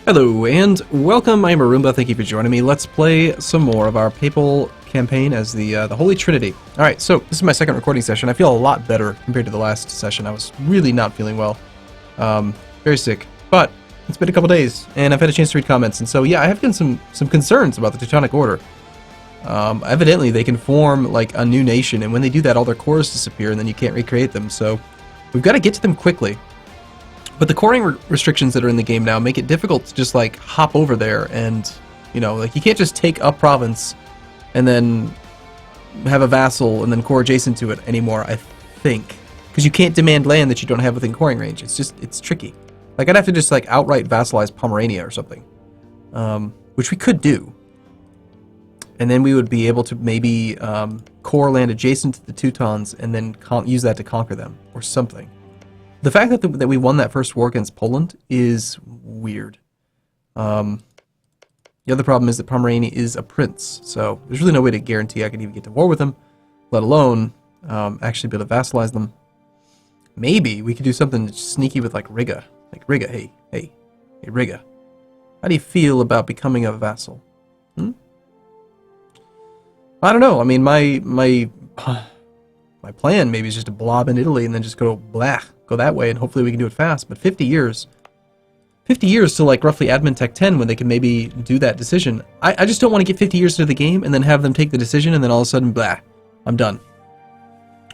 Hello and welcome, I'm Arumba, thank you for joining me. Let's play some more of our Papal campaign as the Holy Trinity. Alright, so this is my second recording session. I feel a lot better compared to the last session. I was really not feeling well. Very sick. But it's been a couple days, and I've had a chance to read comments, and so yeah, I have been some concerns about the Teutonic Order. Evidently they can form like a new nation, and when they do that all their cores disappear and then you can't recreate them, so we've got to get to them quickly. But the coring restrictions that are in the game now make it difficult to just like hop over there and, you know, like you can't just take a province and then have a vassal and then core adjacent to it anymore, I think. Because you can't demand land that you don't have within coring range. It's tricky. Like I'd have to just like outright vassalize Pomerania or something. Which we could do. And then we would be able to maybe core land adjacent to the Teutons and then use that to conquer them or something. The fact that we won that first war against Poland is weird. The other problem is that Pomerania is a prince, so there's really no way to guarantee I can even get to war with them, let alone actually be able to vassalize them. Maybe we could do something sneaky with like Riga. Like Riga, hey Riga. How do you feel about becoming a vassal? I don't know. I mean, my plan maybe is just to blob in Italy and then just go that way, and hopefully we can do it fast. But 50 years to like roughly admin tech 10 when they can maybe do that decision. I just don't want to get 50 years into the game and then have them take the decision and then all of a sudden, I'm done.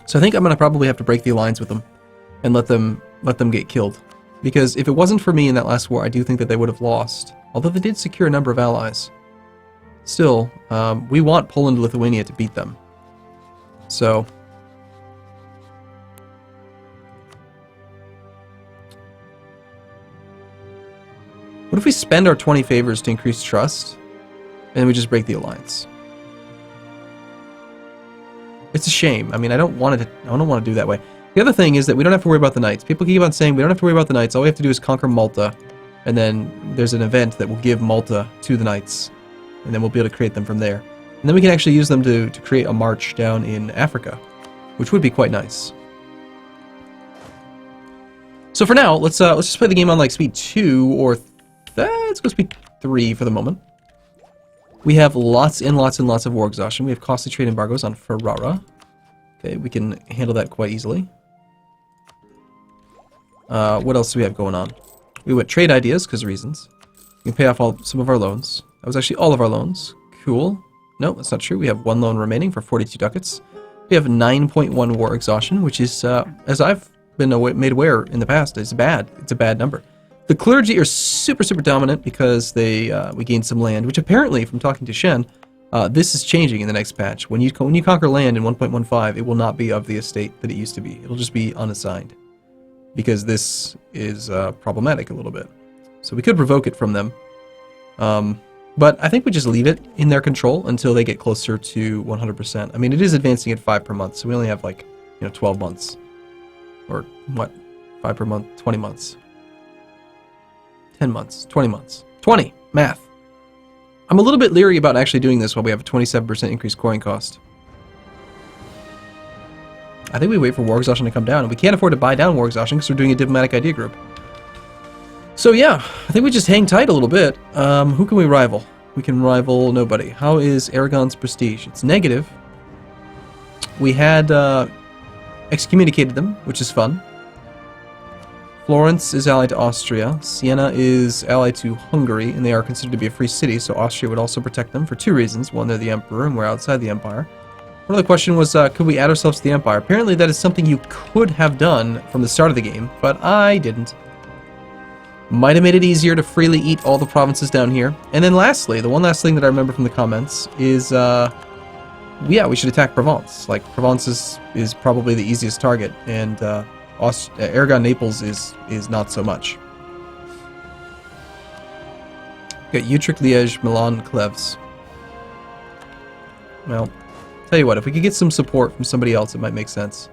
So I think I'm going to probably have to break the alliance with them and let them get killed. Because if it wasn't for me in that last war, I do think that they would have lost. Although they did secure a number of allies. Still, we want Poland and Lithuania to beat them. So what if we spend our 20 favors to increase trust, and we just break the alliance? It's a shame. I mean, I don't want to do that way. The other thing is that we don't have to worry about the knights. People keep on saying we don't have to worry about the knights. All we have to do is conquer Malta, and then there's an event that will give Malta to the knights, and then we'll be able to create them from there. And then we can actually use them to create a march down in Africa, which would be quite nice. So for now, let's just play the game on like speed 2 or let's go speed 3 for the moment. We have lots and lots and lots of war exhaustion. We have costly trade embargoes on Ferrara. Okay, we can handle that quite easily. What else do we have going on? We went trade ideas because of reasons. We can pay off some of our loans. That was actually all of our loans. Cool. No, that's not true. We have 1 loan remaining for 42 ducats. We have 9.1 war exhaustion, which is, as I've been made aware in the past, is bad. It's a bad number. The clergy are super dominant because we gained some land, which apparently, from talking to Shen, this is changing in the next patch. When you conquer land in 1.15, it will not be of the estate that it used to be. It'll just be unassigned, because this is problematic a little bit. So we could revoke it from them, but I think we just leave it in their control until they get closer to 100%. I mean, it is advancing at 5 per month, so we only have like 12 months, or what? 5 per month, 20 months. 10 months, 20 months. 20! Math. I'm a little bit leery about actually doing this while we have a 27% increased coring cost. I think we wait for war exhaustion to come down, and we can't afford to buy down war exhaustion because we're doing a diplomatic idea group. So yeah, I think we just hang tight a little bit. Who can we rival? We can rival nobody. How is Aragon's prestige? It's negative. We had excommunicated them, which is fun. Florence is allied to Austria. Siena is allied to Hungary, and they are considered to be a free city, so Austria would also protect them for 2 reasons. One, they're the emperor, and we're outside the empire. One other question was, could we add ourselves to the empire? Apparently that is something you could have done from the start of the game, but I didn't. Might have made it easier to freely eat all the provinces down here. And then lastly, the one last thing that I remember from the comments is, yeah, we should attack Provence. Like, Provence is probably the easiest target, and Aragon Naples is not so much. Got Utrecht, Liège, Milan, Cleves. Well, tell you what, if we could get some support from somebody else, it might make sense.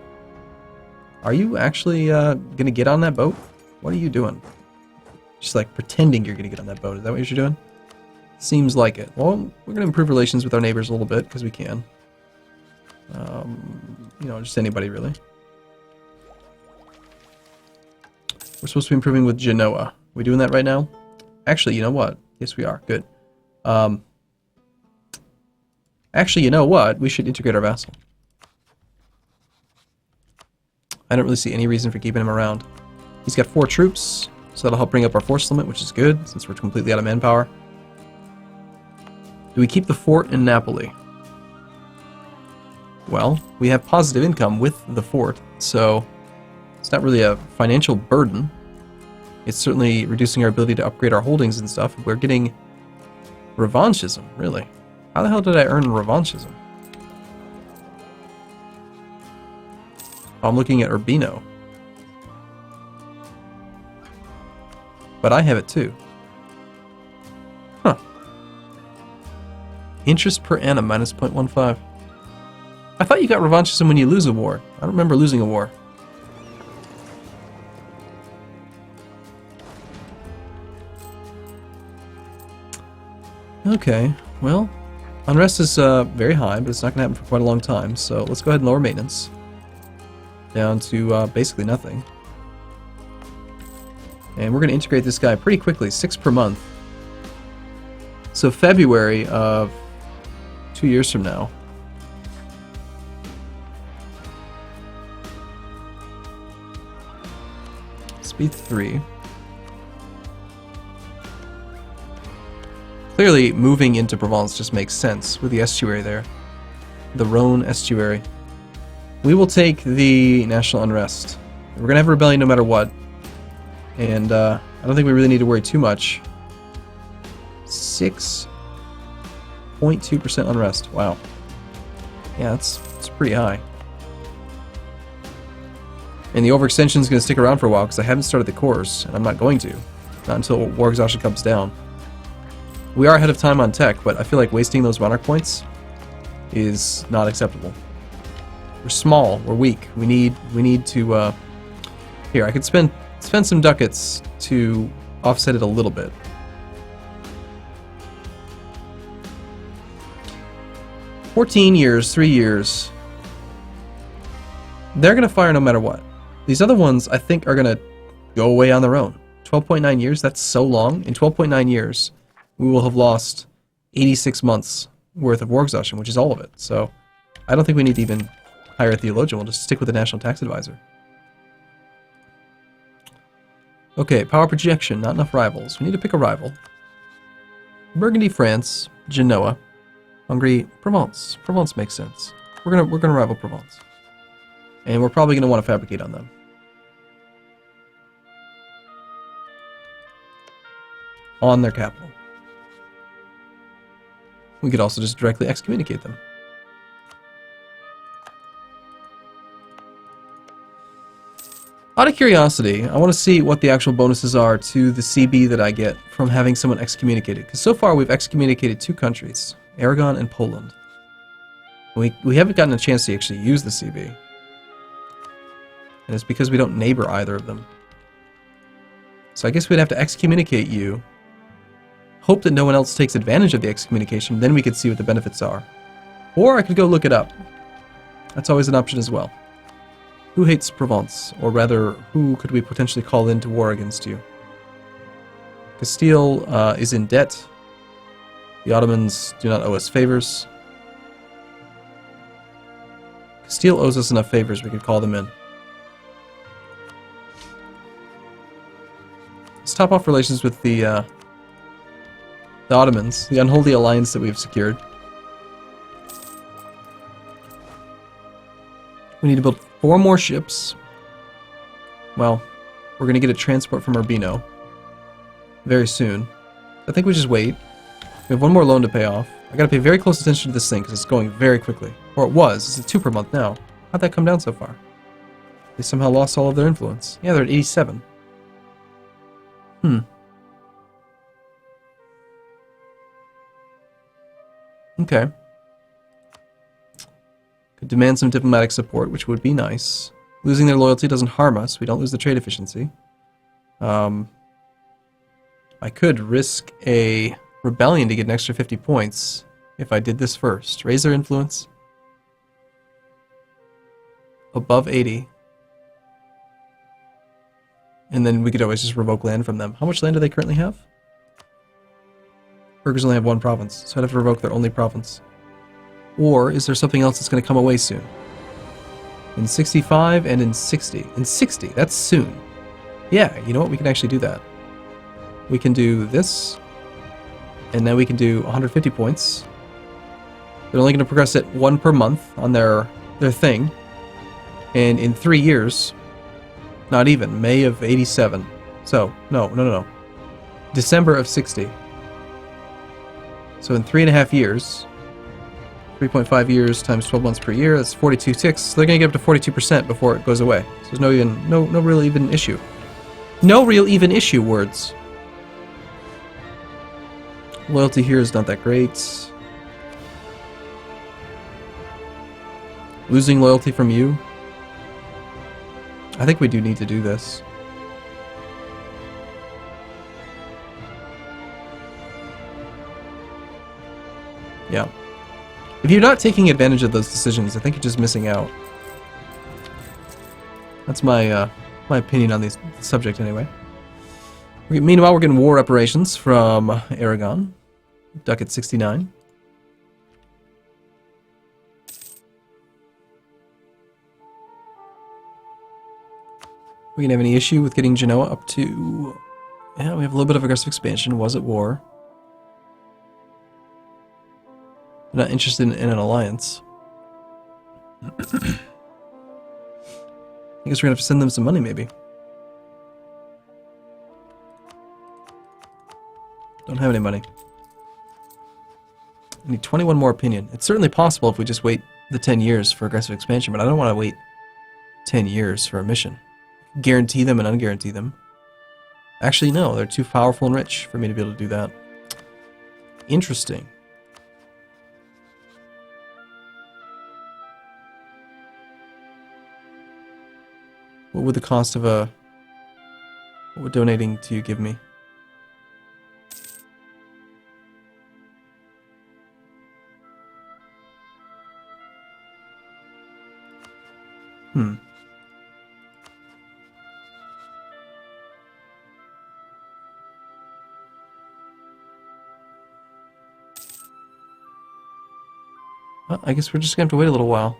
Are you actually gonna get on that boat? What are you doing? Just like pretending you're gonna get on that boat. Is that what you're doing? Seems like it. Well, we're gonna improve relations with our neighbors a little bit because we can. You know, just anybody really. We're supposed to be improving with Genoa. Are we doing that right now? Actually, you know what? Yes, we are. Good. Actually, you know what? We should integrate our vassal. I don't really see any reason for keeping him around. He's got 4 troops, so that'll help bring up our force limit, which is good, since we're completely out of manpower. Do we keep the fort in Napoli? Well, we have positive income with the fort, so it's not really a financial burden. It's certainly reducing our ability to upgrade our holdings and stuff. We're getting revanchism, really. How the hell did I earn revanchism? Oh, I'm looking at Urbino. But I have it too. Huh. Interest per annum minus 0.15. I thought you got revanchism when you lose a war. I don't remember losing a war. Okay, well, unrest is very high, but it's not going to happen for quite a long time, so let's go ahead and lower maintenance. Down to basically nothing. And we're going to integrate this guy pretty quickly, 6 per month. So February of 2 years from now. Speed 3. Clearly, moving into Provence just makes sense with the estuary there. The Rhone estuary. We will take the national unrest. We're going to have a rebellion no matter what. And I don't think we really need to worry too much. 6.2% unrest. Wow. Yeah, that's pretty high. And the overextension is going to stick around for a while because I haven't started the course, and I'm not going to. Not until war exhaustion comes down. We are ahead of time on tech, but I feel like wasting those monarch points is not acceptable. We're small. We're weak. We need to. Here, I could spend some ducats to offset it a little bit. $14 years, 3 years. They're gonna fire no matter what. These other ones, I think, are gonna go away on their own. 12.9 years. That's so long. In 12.9 years, we will have lost 86 months worth of war exhaustion, which is all of it. So, I don't think we need to even hire a theologian. We'll just stick with the National Tax Advisor. Okay, power projection. Not enough rivals. We need to pick a rival. Burgundy, France. Genoa. Hungary, Provence. Provence makes sense. We're gonna rival Provence. And we're probably gonna want to fabricate on them. On their capital. We could also just directly excommunicate them. Out of curiosity, I want to see what the actual bonuses are to the CB that I get from having someone excommunicated. Because so far we've excommunicated 2 countries, Aragon and Poland. We haven't gotten a chance to actually use the CB. And it's because we don't neighbor either of them. So I guess we'd have to excommunicate you, hope that no one else takes advantage of the excommunication, then we could see what the benefits are. Or I could go look it up. That's always an option as well. Who hates Provence? Or rather, who could we potentially call into war against you? Castile is in debt. The Ottomans do not owe us favors. Castile owes us enough favors, we could call them in. Let's top off relations with the Ottomans, the unholy alliance that we've secured. We need to build 4 more ships. Well, we're going to get a transport from Urbino very soon. I think we just wait. We have 1 more loan to pay off. I got to pay very close attention to this thing because it's going very quickly. Or it was. It's a 2 per month now. How'd that come down so far? They somehow lost all of their influence. Yeah, they're at 87. Okay. Could demand some diplomatic support, which would be nice. Losing their loyalty doesn't harm us. We don't lose the trade efficiency. I could risk a rebellion to get an extra 50 points if I did this first. Raise their influence above 80. And then we could always just revoke land from them. How much land do they currently have? Burghers only have one province, so I'd have to revoke their only province. Or is there something else that's going to come away soon? In 65 and in 60. In 60, that's soon. Yeah, you know what? We can actually do that. We can do this, and then we can do 150 points. They're only going to progress it 1 per month on their thing. And in 3 years, not even, May of 87. So, no. December of 60. So in 3.5 years, 3.5 years times 12 months per year, that's 42 ticks. So they're going to get up to 42% before it goes away. So there's no real even issue. No real even issue, words. Loyalty here is not that great. Losing loyalty from you. I think we do need to do this. Yeah. If you're not taking advantage of those decisions, I think you're just missing out. That's my my opinion on this subject, anyway. Meanwhile, we're getting war reparations from Aragon. Ducat 69. We can have any issue with getting Genoa up to... Yeah, we have a little bit of aggressive expansion. Was at war. We're not interested in an alliance. I guess we're gonna have to send them some money, maybe. Don't have any money. I need 21 more opinion. It's certainly possible if we just wait the 10 years for aggressive expansion, but I don't want to wait 10 years for a mission. Guarantee them and unguarantee them. Actually, no, they're too powerful and rich for me to be able to do that. Interesting. What would the cost of a... What would donating to you give me? Well, I guess we're just going to have to wait a little while.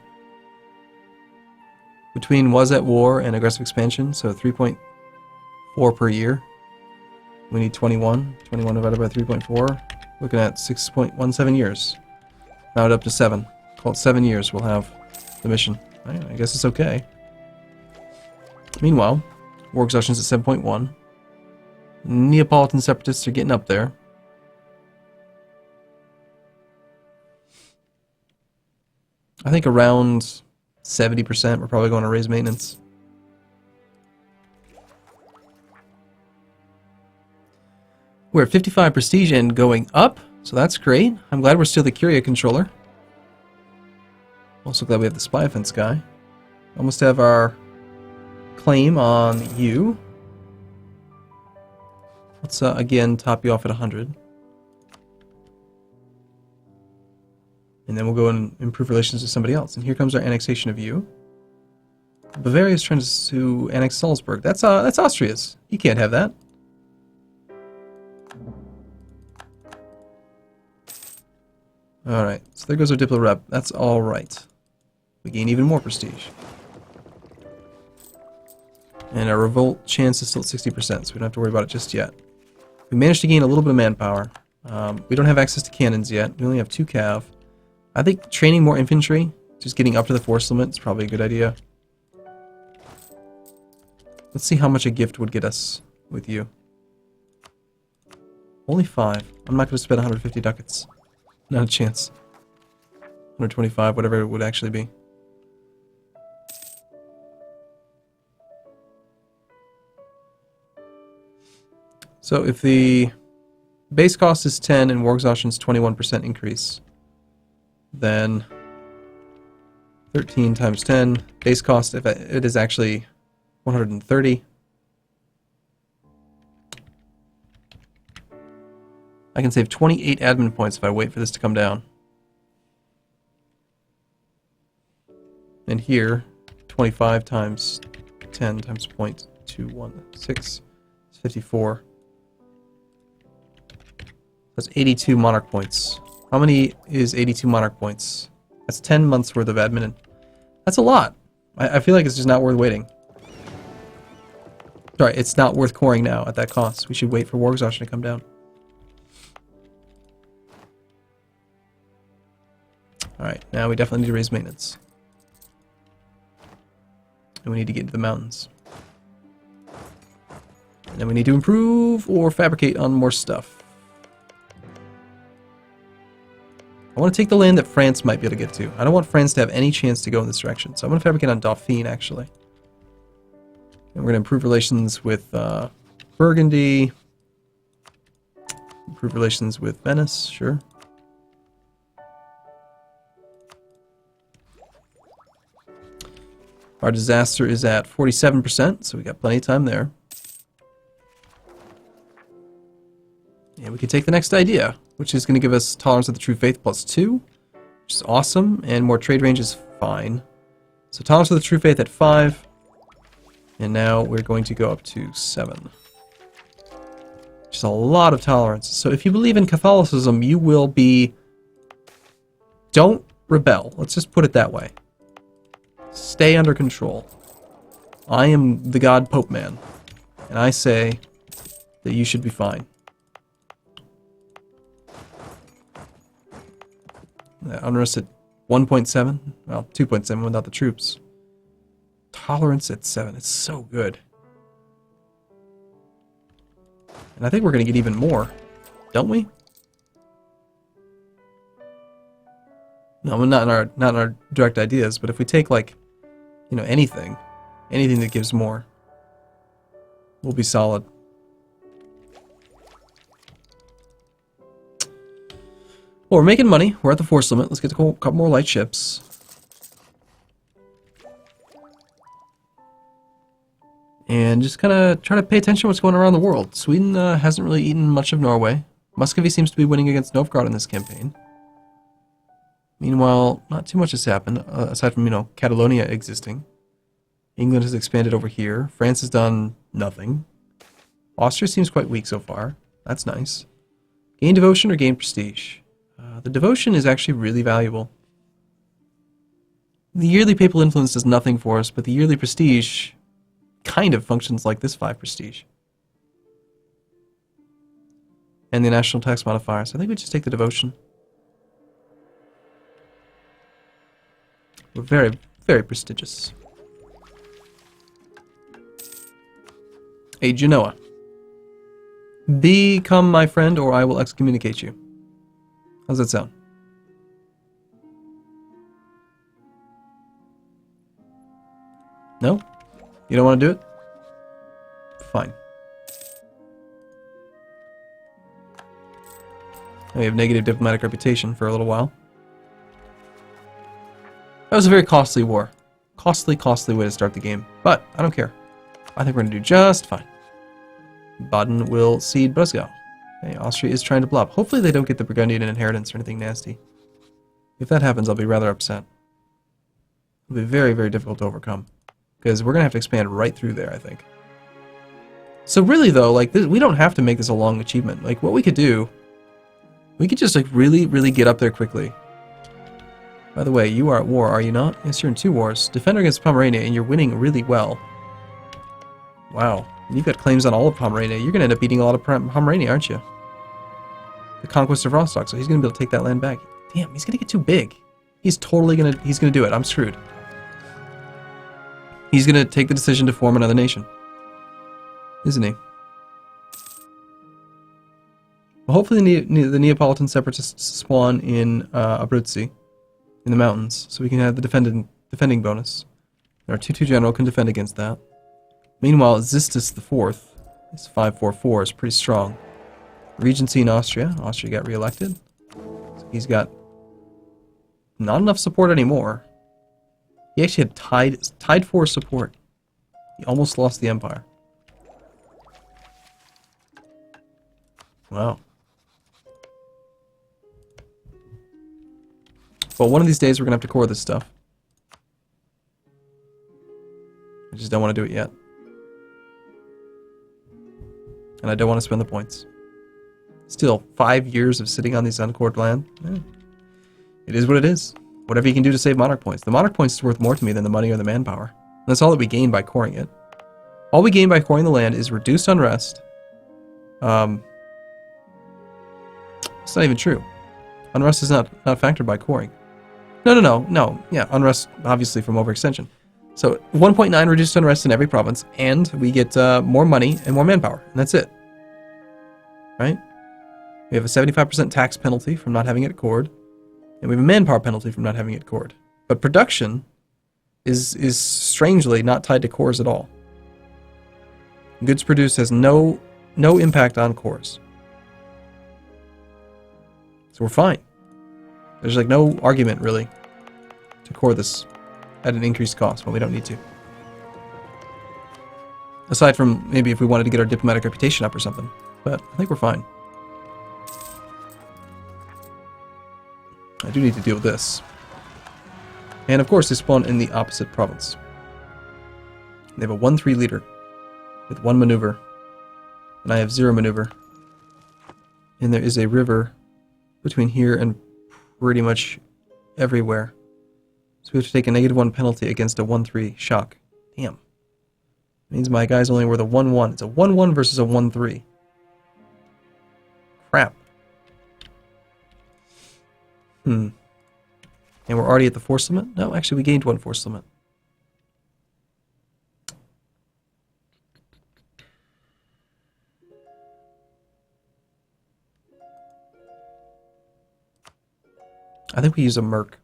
Between was at war and aggressive expansion, so 3.4 per year. We need 21. 21 divided by 3.4. Looking at 6.17 years. Now up to 7. Call it 7 years, we'll have the mission. I guess it's okay. Meanwhile, war exhaustion's at 7.1. Neapolitan separatists are getting up there. I think around 70% we're probably going to raise maintenance. We're at 55 prestige and going up, so that's great. I'm glad we're still the Curia controller. Also glad we have the spy offense guy. Almost have our claim on you. Let's again top you off at 100. And then we'll go and improve relations with somebody else. And here comes our annexation of you. Bavaria is trying to annex Salzburg. That's Austria's. You can't have that. Alright, so there goes our Diplo rep. That's alright. We gain even more prestige. And our revolt chance is still at 60%, so we don't have to worry about it just yet. We managed to gain a little bit of manpower. We don't have access to cannons yet. We only have 2 cav. I think training more infantry, just getting up to the force limit, is probably a good idea. Let's see how much a gift would get us with you. Only 5. I'm not going to spend 150 ducats. Not a chance. 125, whatever it would actually be. So if the base cost is 10 and war exhaustion is 21% increase, then 13 times 10, base cost, if it is actually 130. I can save 28 admin points if I wait for this to come down. And here, 25 times 10 times 0.216 is 54. That's 82 monarch points. How many is 82 monarch points? That's 10 months worth of admin. That's a lot. I feel like it's just not worth waiting. Sorry, it's not worth coring now at that cost. We should wait for war exhaustion to come down. Alright, now we definitely need to raise maintenance. And we need to get into the mountains. And then we need to improve or fabricate on more stuff. I want to take the land that France might be able to get to. I don't want France to have any chance to go in this direction. So I'm going to fabricate on Dauphine, actually. And we're going to improve relations with Burgundy. Improve relations with Venice, sure. Our disaster is at 47%, so we got plenty of time there. And we can take the next idea, which is going to give us tolerance of the true faith +2, which is awesome, and more trade range is fine. So tolerance of the true faith at 5, and now we're going to go up to 7. Which is a lot of tolerance. So if you believe in Catholicism, you will be... Don't rebel. Let's just put it that way. Stay under control. I am the God Pope Man, and I say that you should be fine. Unrest at 1.7, well, 2.7 without the troops. Tolerance at 7, it's so good. And I think we're going to get even more, don't we? No, not in our direct ideas, but if we take, like, you know, anything that gives more, we'll be solid. Well, we're making money. We're at the force limit. Let's get a couple more light ships. And just kind of try to pay attention to what's going on around the world. Sweden hasn't really eaten much of Norway. Muscovy seems to be winning against Novgorod in this campaign. Meanwhile, not too much has happened, aside from, you know, Catalonia existing. England has expanded over here. France has done nothing. Austria seems quite weak so far. That's nice. Gain devotion or gain prestige? The devotion is actually really valuable. The yearly papal influence does nothing for us, but the yearly prestige kind of functions like this 5 prestige. And the national tax modifier, so I think we just take the devotion. We're very, very prestigious. Hey, Genoa. Become my friend or I will excommunicate you. How's that sound? No? You don't want to do it? Fine. We have negative diplomatic reputation for a little while. That was a very costly war. Costly way to start the game. But I don't care. I think we're going to do just fine. Baden will cede Breslau. Okay, Austria is trying to blob. Hopefully they don't get the Burgundian inheritance or anything nasty. If that happens, I'll be rather upset. It'll be very, very difficult to overcome. Because we're going to have to expand right through there, I think. So really, though, like, we don't have to make this a long achievement. Like, what we could do... We could just, like, really, really get up there quickly. By the way, you are at war, are you not? Yes, you're in 2 wars. Defender against Pomerania, and you're winning really well. Wow. You've got claims on all of Pomerania. You're going to end up beating a lot of Pomerania, aren't you? The conquest of Rostock, so he's going to be able to take that land back. Damn, he's going to get too big. He's totally going to... He's going to do it. I'm screwed. He's going to take the decision to form another nation. Isn't he? Well, hopefully the Neapolitan separatists spawn in Abruzzi, in the mountains, so we can have the defending bonus. Our 2-2 general can defend against that. Meanwhile, Xistus IV, his 544 is pretty strong. Regency in Austria. Austria got re-elected. So he's got not enough support anymore. He actually had tied for support. He almost lost the empire. Wow. Well, one of these days we're going to have to core this stuff. I just don't want to do it yet. And I don't want to spend the points. Still, 5 years of sitting on these uncored land. It is what it is. Whatever you can do to save monarch points. The monarch points is worth more to me than the money or the manpower. And that's all that we gain by coring it. All we gain by coring the land is reduced unrest. It's not even true. Unrest is not factored by coring. No. Yeah, unrest obviously from overextension. So 1.9 reduced unrest in every province, and we get more money and more manpower, and that's it. Right? We have a 75% tax penalty from not having it cored, and we have a manpower penalty from not having it cored. But production is strangely not tied to cores at all. Goods produced has no impact on cores. So we're fine. There's like no argument really to core this at an increased cost when we don't need to. Aside from maybe if we wanted to get our diplomatic reputation up or something. But I think we're fine. I do need to deal with this. And of course they spawn in the opposite province. They have a 1-3 leader with 1 maneuver. And I have 0 maneuver. And there is a river between here and pretty much everywhere. So we have to take a -1 penalty against a 1-3 shock. Damn. It means my guy's only worth a 1-1. It's a 1-1 versus a 1-3. Crap. And we're already at the force limit? No, actually we gained 1 force limit. I think we use a merc.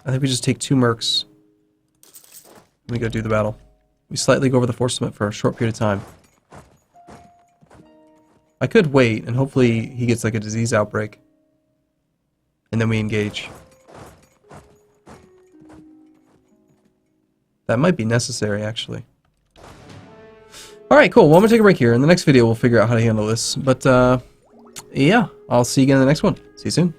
I think we just take 2 mercs. And we go do the battle. We slightly go over the force limit for a short period of time. I could wait, and hopefully he gets like a disease outbreak. And then we engage. That might be necessary, actually. Alright, cool. Well, I'm going to take a break here. In the next video, we'll figure out how to handle this. But, yeah. I'll see you again in the next one. See you soon.